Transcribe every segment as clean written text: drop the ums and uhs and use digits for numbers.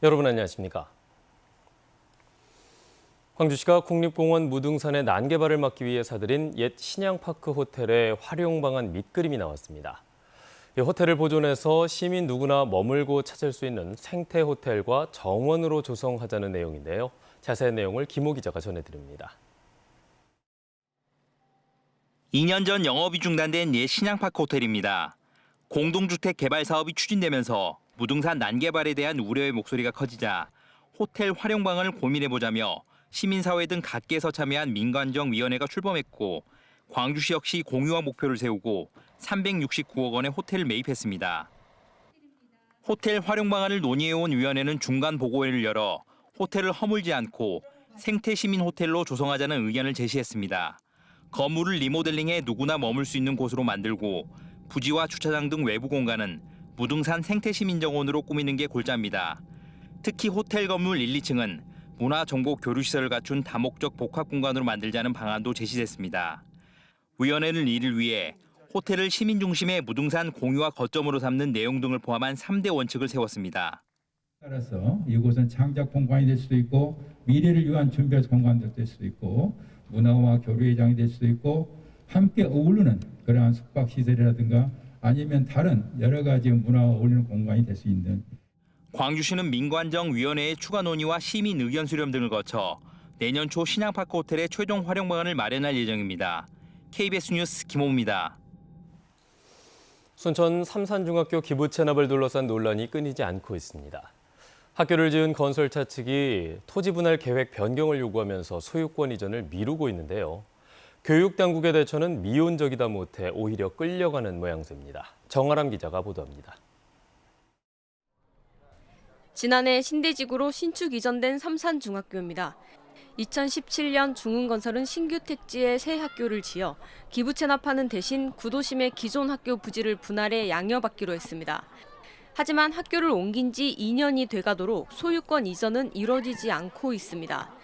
여러분 안녕하십니까? 광주시가 국립공원 무등산의 난개발을 막기 위해 사들인 옛 신양파크 호텔의 활용 방안 밑그림이 나왔습니다. 이 호텔을 보존해서 시민 누구나 머물고 찾을 수 있는 생태 호텔과 정원으로 조성하자는 내용인데요. 자세한 내용을 김호 기자가 전해드립니다. 2년 전 영업이 중단된 옛 신양파크 호텔입니다. 공동주택 개발 사업이 추진되면서 무등산 난개발에 대한 우려의 목소리가 커지자 호텔 활용방안을 고민해보자며 시민사회 등 각계에서 참여한 민관정위원회가 출범했고 광주시 역시 공유와 목표를 세우고 369억 원의 호텔을 매입했습니다. 호텔 활용방안을 논의해온 위원회는 중간 보고회를 열어 호텔을 허물지 않고 생태시민 호텔로 조성하자는 의견을 제시했습니다. 건물을 리모델링해 누구나 머물 수 있는 곳으로 만들고 부지와 주차장 등 외부 공간은 무등산 생태시민정원으로 꾸미는 게 골자입니다. 특히 호텔 건물 1, 2층은 문화정보 교류시설을 갖춘 다목적 복합공간으로 만들자는 방안도 제시됐습니다. 위원회는 이를 위해 호텔을 시민 중심의 무등산 공유와 거점으로 삼는 내용 등을 포함한 3대 원칙을 세웠습니다. 따라서 이곳은 창작 공간이 될 수도 있고 미래를 위한 준비 공간도 될 수도 있고 문화와 교류의 장이 될 수도 있고 함께 어우르는 그러한 숙박시설이라든가 아니면 다른 여러 가지 문화와 어울리는 공간이 될 수 있는. 광주시는 민관정위원회의 추가 논의와 시민 의견 수렴 등을 거쳐 내년 초 신양파크 호텔의 최종 활용 방안을 마련할 예정입니다. KBS 뉴스 김호입니다. 순천 삼산중학교 기부 체납을 둘러싼 논란이 끊이지 않고 있습니다. 학교를 지은 건설사 측이 토지 분할 계획 변경을 요구하면서 소유권 이전을 미루고 있는데요. 교육당국의 대처는 미온적이다 못해 오히려 끌려가는 모양새입니다. 정아람 기자가 보도합니다. 지난해 신대지구로 신축 이전된 삼산중학교입니다. 2017년 중흥건설은 신규 택지에 새 학교를 지어 기부 체납하는 대신 구도심의 기존 학교 부지를 분할해 양여받기로 했습니다. 하지만 학교를 옮긴 지 2년이 돼가도록 소유권 이전은 이뤄지지 않고 있습니다.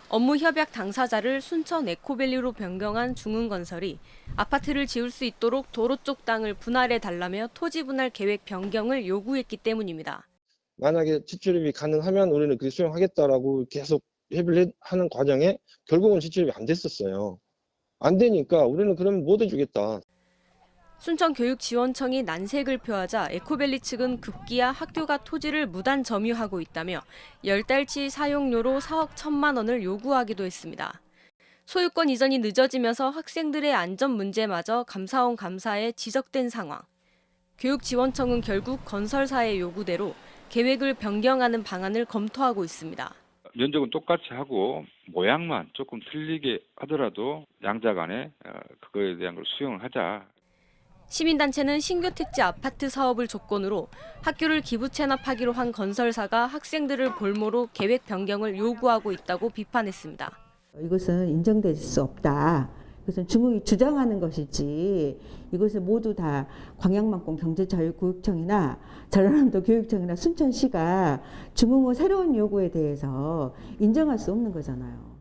업무 협약 당사자를 순천 에코밸리로 변경한 중흥건설이 아파트를 지을 수 있도록 도로 쪽 땅을 분할해 달라며 토지 분할 계획 변경을 요구했기 때문입니다. 만약에 지출입이 가능하면 우리는 그게 수용하겠다라고 계속 협의를 하는 과정에 결국은 지출입이 안 됐었어요. 안 되니까 우리는 그러면 못 해주겠다. 순천교육지원청이 난색을 표하자 에코밸리 측은 급기야 학교가 토지를 무단 점유하고 있다며 10달치 사용료로 4억 1천만 원을 요구하기도 했습니다. 소유권 이전이 늦어지면서 학생들의 안전 문제마저 감사원 감사에 지적된 상황. 교육지원청은 결국 건설사의 요구대로 계획을 변경하는 방안을 검토하고 있습니다. 면적은 똑같이 하고 모양만 조금 틀리게 하더라도 양자 간에 그거에 대한 걸 수용을 하자. 시민단체는 신규 택지 아파트 사업을 조건으로 학교를 기부 체납하기로 한 건설사가 학생들을 볼모로 계획 변경을 요구하고 있다고 비판했습니다. 이것은 인정될 수 없다. 이것은 중흥이 주장하는 것이지 이것을 모두 다 광양만공 경제자유교육청이나 전라남도 교육청이나 순천시가 중흥의 새로운 요구에 대해서 인정할 수 없는 거잖아요.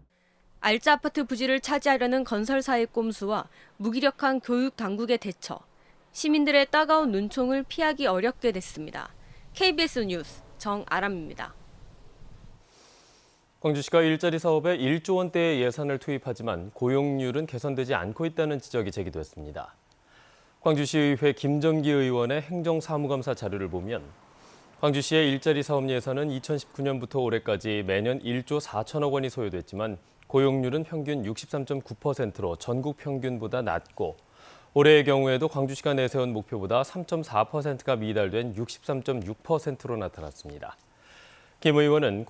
알짜 아파트 부지를 차지하려는 건설사의 꼼수와 무기력한 교육 당국의 대처, 시민들의 따가운 눈총을 피하기 어렵게 됐습니다. KBS 뉴스 정아람입니다. 광주시가 일자리 사업에 1조 원대의 예산을 투입하지만 고용률은 개선되지 않고 있다는 지적이 제기됐습니다. 광주시의회 김정기 의원의 행정사무감사 자료를 보면 광주시의 일자리 사업 예산은 2019년부터 올해까지 매년 1조 4천억 원이 소요됐지만 고용률은 평균 63.9%로 전국 평균보다 낮고 올해의 경우에도 광주시가 내세운 목표보다 3.4%가 미달된 63.6%로 나타났습니다. 김 의원은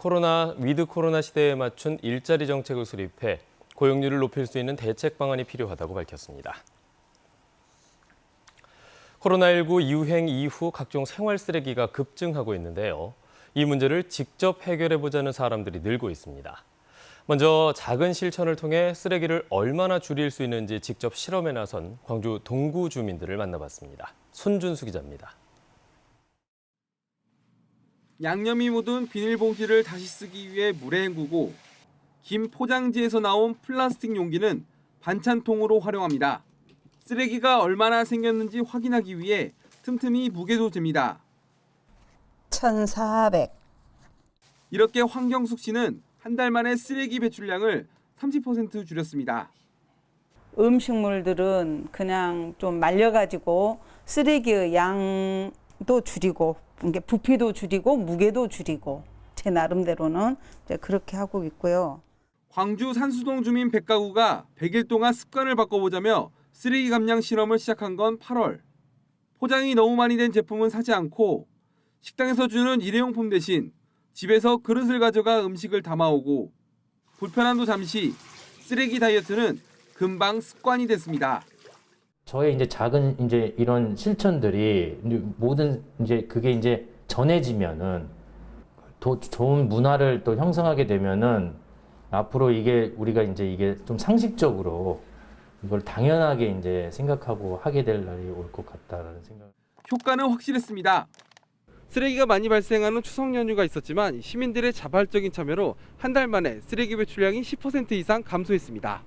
위드 코로나 시대에 맞춘 일자리 정책을 수립해 고용률을 높일 수 있는 대책 방안이 필요하다고 밝혔습니다. 코로나19 유행 이후 각종 생활 쓰레기가 급증하고 있는데요. 이 문제를 직접 해결해보자는 사람들이 늘고 있습니다. 먼저 작은 실천을 통해 쓰레기를 얼마나 줄일 수 있는지 직접 실험에 나선 광주 동구 주민들을 만나봤습니다. 손준수 기자입니다. 양념이 묻은 비닐봉지를 다시 쓰기 위해 물에 헹구고 김 포장지에서 나온 플라스틱 용기는 반찬통으로 활용합니다. 쓰레기가 얼마나 생겼는지 확인하기 위해 틈틈이 무게도 잽니다. 1400, 이렇게 환경숙시는 한 달 만에 쓰레기 배출량을 30% 줄였습니다. 음식물들은 그냥 좀 말려가지고 쓰레기의 양도 줄이고 이게 부피도 줄이고 무게도 줄이고 제 나름대로는 이제 그렇게 하고 있고요. 광주 산수동 주민 100가구가 100일 동안 습관을 바꿔보자며 쓰레기 감량 실험을 시작한 건 8월. 포장이 너무 많이 된 제품은 사지 않고 식당에서 주는 일회용품 대신 집에서 그릇을 가져가 음식을 담아오고 불편함도 잠시, 쓰레기 다이어트는 금방 습관이 됐습니다. 저의 이제 작은 이제 이런 실천들이 모든 이제 그게 이제 전해지면은 더 좋은 문화를 또 형성하게 되면은 앞으로 이게 우리가 이제 이게 좀 상식적으로 이걸 당연하게 이제 생각하고 하게 될 날이 올 것 같다라는 생각. 효과는 확실했습니다. 쓰레기가 많이 발생하는 추석 연휴가 있었지만 시민들의 자발적인 참여로 한 달 만에 쓰레기 배출량이 10% 이상 감소했습니다.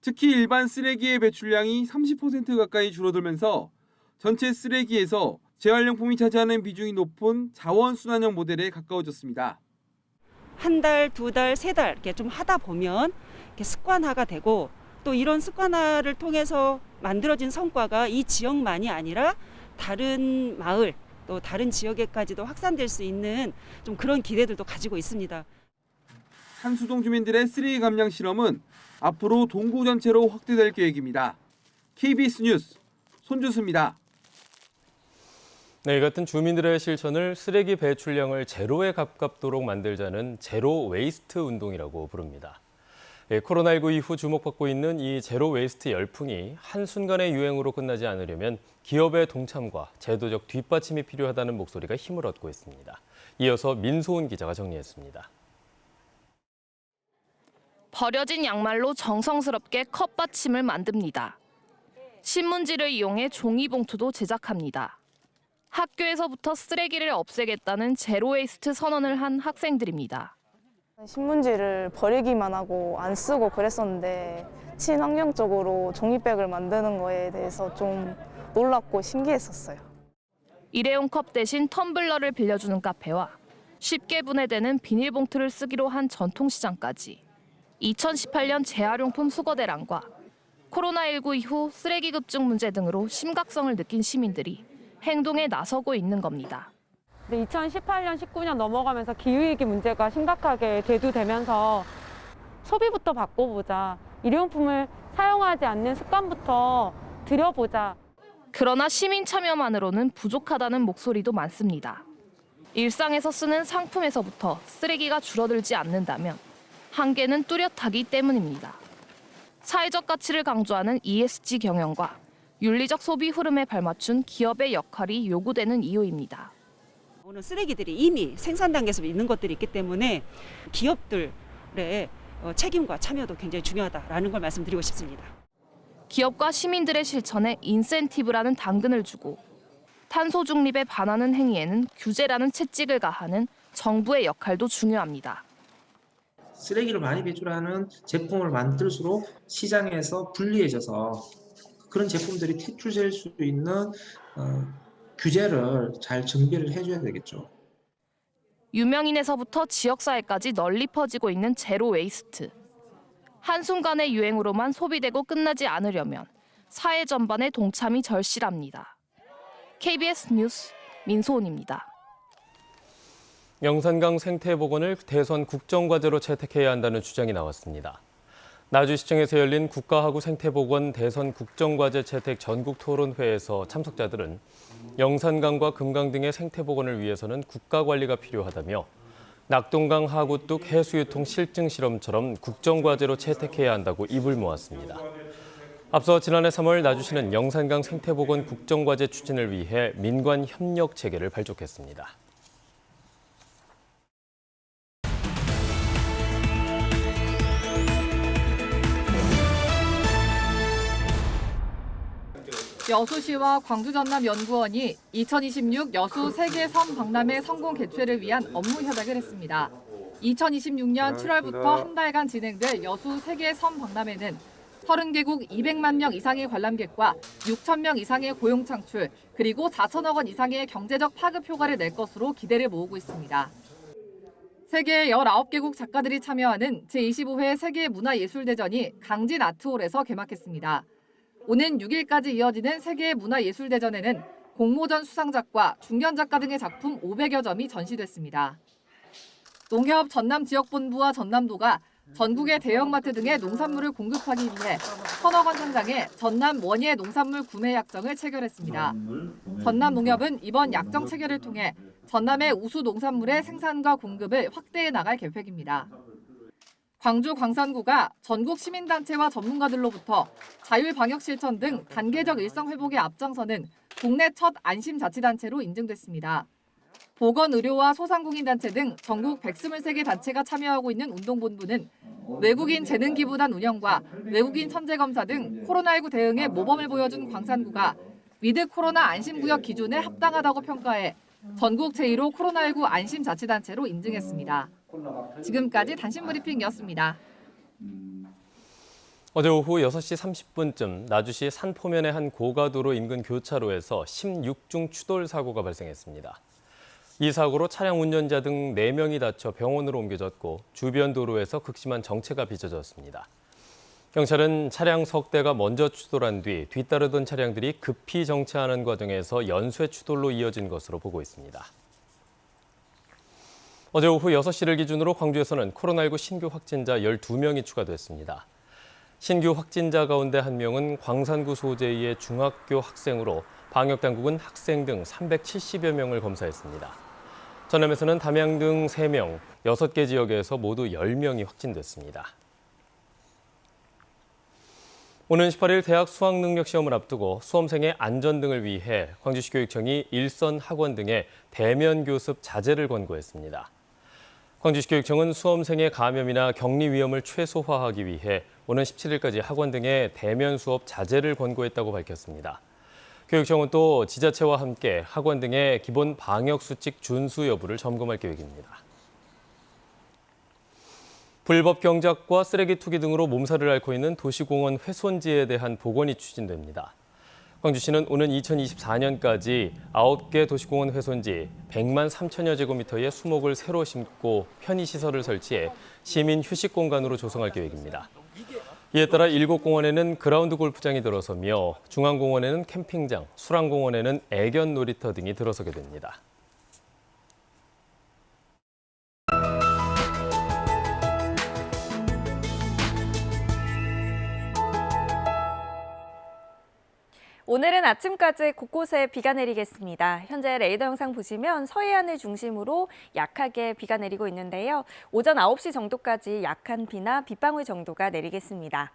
특히 일반 쓰레기의 배출량이 30% 가까이 줄어들면서 전체 쓰레기에서 재활용품이 차지하는 비중이 높은 자원순환형 모델에 가까워졌습니다. 한 달, 두 달, 세 달 이렇게 좀 하다 보면 이렇게 습관화가 되고 또 이런 습관화를 통해서 만들어진 성과가 이 지역만이 아니라 다른 마을 또 다른 지역에까지도 확산될 수 있는 좀 그런 기대들도 가지고 있습니다. 산수동 주민들의 쓰레기 감량 실험은 앞으로 동구 전체로 확대될 계획입니다. KBS 뉴스 손주수입니다. 네, 이 같은 주민들의 실천을 쓰레기 배출량을 제로에 가깝도록 만들자는 제로 웨이스트 운동이라고 부릅니다. 코로나19 이후 주목받고 있는 이 제로 웨이스트 열풍이 한순간의 유행으로 끝나지 않으려면 기업의 동참과 제도적 뒷받침이 필요하다는 목소리가 힘을 얻고 있습니다. 이어서 민소은 기자가 정리했습니다. 버려진 양말로 정성스럽게 컵받침을 만듭니다. 신문지를 이용해 종이봉투도 제작합니다. 학교에서부터 쓰레기를 없애겠다는 제로웨이스트 선언을 한 학생들입니다. 신문지를 버리기만 하고 안 쓰고 그랬었는데 친환경적으로 종이백을 만드는 거에 대해서 좀 놀랍고 신기했었어요. 일회용 컵 대신 텀블러를 빌려주는 카페와 쉽게 분해되는 비닐봉투를 쓰기로 한 전통시장까지 2018년 재활용품 수거대란과 코로나19 이후 쓰레기 급증 문제 등으로 심각성을 느낀 시민들이 행동에 나서고 있는 겁니다. 2018년, 19년 넘어가면서 기후위기 문제가 심각하게 대두되면서 소비부터 바꿔보자. 일회용품을 사용하지 않는 습관부터 들여보자. 그러나 시민 참여만으로는 부족하다는 목소리도 많습니다. 일상에서 쓰는 상품에서부터 쓰레기가 줄어들지 않는다면 한계는 뚜렷하기 때문입니다. 사회적 가치를 강조하는 ESG 경영과 윤리적 소비 흐름에 발맞춘 기업의 역할이 요구되는 이유입니다. 오늘 쓰레기들이 이미 생산 단계에서 있는 것들이 있기 때문에 기업들의 책임과 참여도 굉장히 중요하다라는 걸 말씀드리고 싶습니다. 기업과 시민들의 실천에 인센티브라는 당근을 주고 탄소 중립에 반하는 행위에는 규제라는 채찍을 가하는 정부의 역할도 중요합니다. 쓰레기를 많이 배출하는 제품을 만들수록 시장에서 불리해져서 그런 제품들이 퇴출될 수 있는 규제를 잘 정비를 해줘야 되겠죠. 유명인에서부터 지역사회까지 널리 퍼지고 있는 제로 웨이스트. 한순간의 유행으로만 소비되고 끝나지 않으려면 사회 전반의 동참이 절실합니다. KBS 뉴스 민소은입니다. 영산강 생태복원을 대선 국정과제로 채택해야 한다는 주장이 나왔습니다. 나주시청에서 열린 국가하구 생태복원 대선 국정과제 채택 전국토론회에서 참석자들은 영산강과 금강 등의 생태복원을 위해서는 국가관리가 필요하다며 낙동강 하구뚝 해수유통 실증 실험처럼 국정과제로 채택해야 한다고 입을 모았습니다. 앞서 지난해 3월 나주시는 영산강 생태복원 국정과제 추진을 위해 민관 협력 체계를 발족했습니다. 여수시와 광주전남연구원이 2026 여수 세계섬 박람회 성공 개최를 위한 업무 협약을 했습니다. 2026년 7월부터 한 달간 진행될 여수 세계섬 박람회는 30개국 200만 명 이상의 관람객과 6천 명 이상의 고용 창출, 그리고 4천억 원 이상의 경제적 파급 효과를 낼 것으로 기대를 모으고 있습니다. 세계 19개국 작가들이 참여하는 제25회 세계문화예술대전이 강진 아트홀에서 개막했습니다. 오는 6일까지 이어지는 세계문화예술대전에는 공모전 수상작과 중견작가 등의 작품 500여 점이 전시됐습니다. 농협 전남지역본부와 전남도가 전국의 대형마트 등의 농산물을 공급하기 위해 1,000억 원 상당의 전남 원예 농산물 구매 약정을 체결했습니다. 전남농협은 이번 약정 체결을 통해 전남의 우수 농산물의 생산과 공급을 확대해 나갈 계획입니다. 광주 광산구가 전국 시민단체와 전문가들로부터 자율방역실천 등 단계적 일상 회복에 앞장서는 국내 첫 안심자치단체로 인증됐습니다. 보건의료와 소상공인단체 등 전국 123개 단체가 참여하고 있는 운동본부는 외국인 재능기부단 운영과 외국인 선제검사 등 코로나19 대응에 모범을 보여준 광산구가 위드 코로나 안심구역 기준에 합당하다고 평가해 전국 제1호 코로나19 안심자치단체로 인증했습니다. 지금까지 단신브리핑이었습니다. 어제 오후 6시 30분쯤 나주시 산포면의 한 고가도로 인근 교차로에서 16중 추돌 사고가 발생했습니다. 이 사고로 차량 운전자 등 4명이 다쳐 병원으로 옮겨졌고 주변 도로에서 극심한 정체가 빚어졌습니다. 경찰은 차량 석 대가 먼저 추돌한 뒤 뒤따르던 차량들이 급히 정체하는 과정에서 연쇄 추돌로 이어진 것으로 보고 있습니다. 어제 오후 6시를 기준으로 광주에서는 코로나19 신규 확진자 12명이 추가됐습니다. 신규 확진자 가운데 1명은 광산구 소재의 중학교 학생으로 방역당국은 학생 등 370여 명을 검사했습니다. 전남에서는 담양 등 3명, 6개 지역에서 모두 10명이 확진됐습니다. 오는 18일 대학 수학능력시험을 앞두고 수험생의 안전 등을 위해 광주시 교육청이 일선 학원 등에 대면 교습 자제를 권고했습니다. 광주시 교육청은 수험생의 감염이나 격리 위험을 최소화하기 위해 오는 17일까지 학원 등의 대면 수업 자제를 권고했다고 밝혔습니다. 교육청은 또 지자체와 함께 학원 등의 기본 방역수칙 준수 여부를 점검할 계획입니다. 불법 경작과 쓰레기 투기 등으로 몸살을 앓고 있는 도시공원 훼손지에 대한 복원이 추진됩니다. 광주시는 오는 2024년까지 9개 도시공원 훼손지 100만 3천여 제곱미터의 수목을 새로 심고 편의시설을 설치해 시민 휴식 공간으로 조성할 계획입니다. 이에 따라 7공원에는 그라운드 골프장이 들어서며 중앙공원에는 캠핑장, 수랑공원에는 애견 놀이터 등이 들어서게 됩니다. 오늘은 아침까지 곳곳에 비가 내리겠습니다. 현재 레이더 영상 보시면 서해안을 중심으로 약하게 비가 내리고 있는데요. 오전 9시 정도까지 약한 비나 빗방울 정도가 내리겠습니다.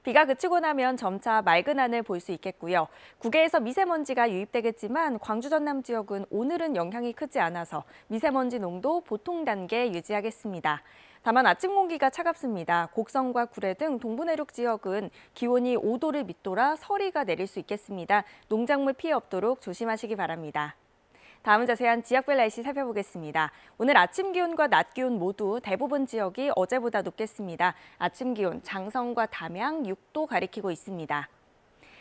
비가 그치고 나면 점차 맑은 하늘 볼 수 있겠고요. 국외에서 미세먼지가 유입되겠지만 광주 전남 지역은 오늘은 영향이 크지 않아서 미세먼지 농도 보통 단계 유지하겠습니다. 다만 아침 공기가 차갑습니다. 곡성과 구례 등 동부 내륙 지역은 기온이 5도를 밑돌아 서리가 내릴 수 있겠습니다. 농작물 피해 없도록 조심하시기 바랍니다. 다음은 자세한 지역별 날씨 살펴보겠습니다. 오늘 아침 기온과 낮 기온 모두 대부분 지역이 어제보다 높겠습니다. 아침 기온 장성과 담양 6도 가리키고 있습니다.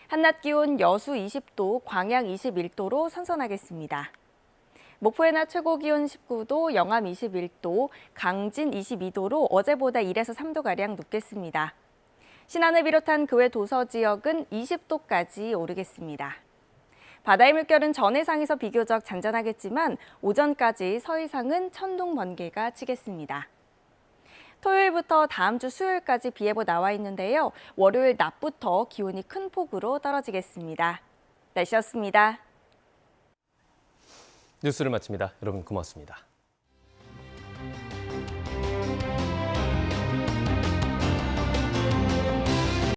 한낮 기온 여수 20도, 광양 21도로 선선하겠습니다. 목포의 낮 최고 기온 19도, 영암 21도, 강진 22도로 어제보다 1에서 3도가량 높겠습니다. 신안을 비롯한 그 외 도서 지역은 20도까지 오르겠습니다. 바다의 물결은 전해상에서 비교적 잔잔하겠지만 오전까지 서해상은 천둥 번개가 치겠습니다. 토요일부터 다음 주 수요일까지 비 예보 나와 있는데요. 월요일 낮부터 기온이 큰 폭으로 떨어지겠습니다. 날씨였습니다. 뉴스를 마칩니다. 여러분 고맙습니다.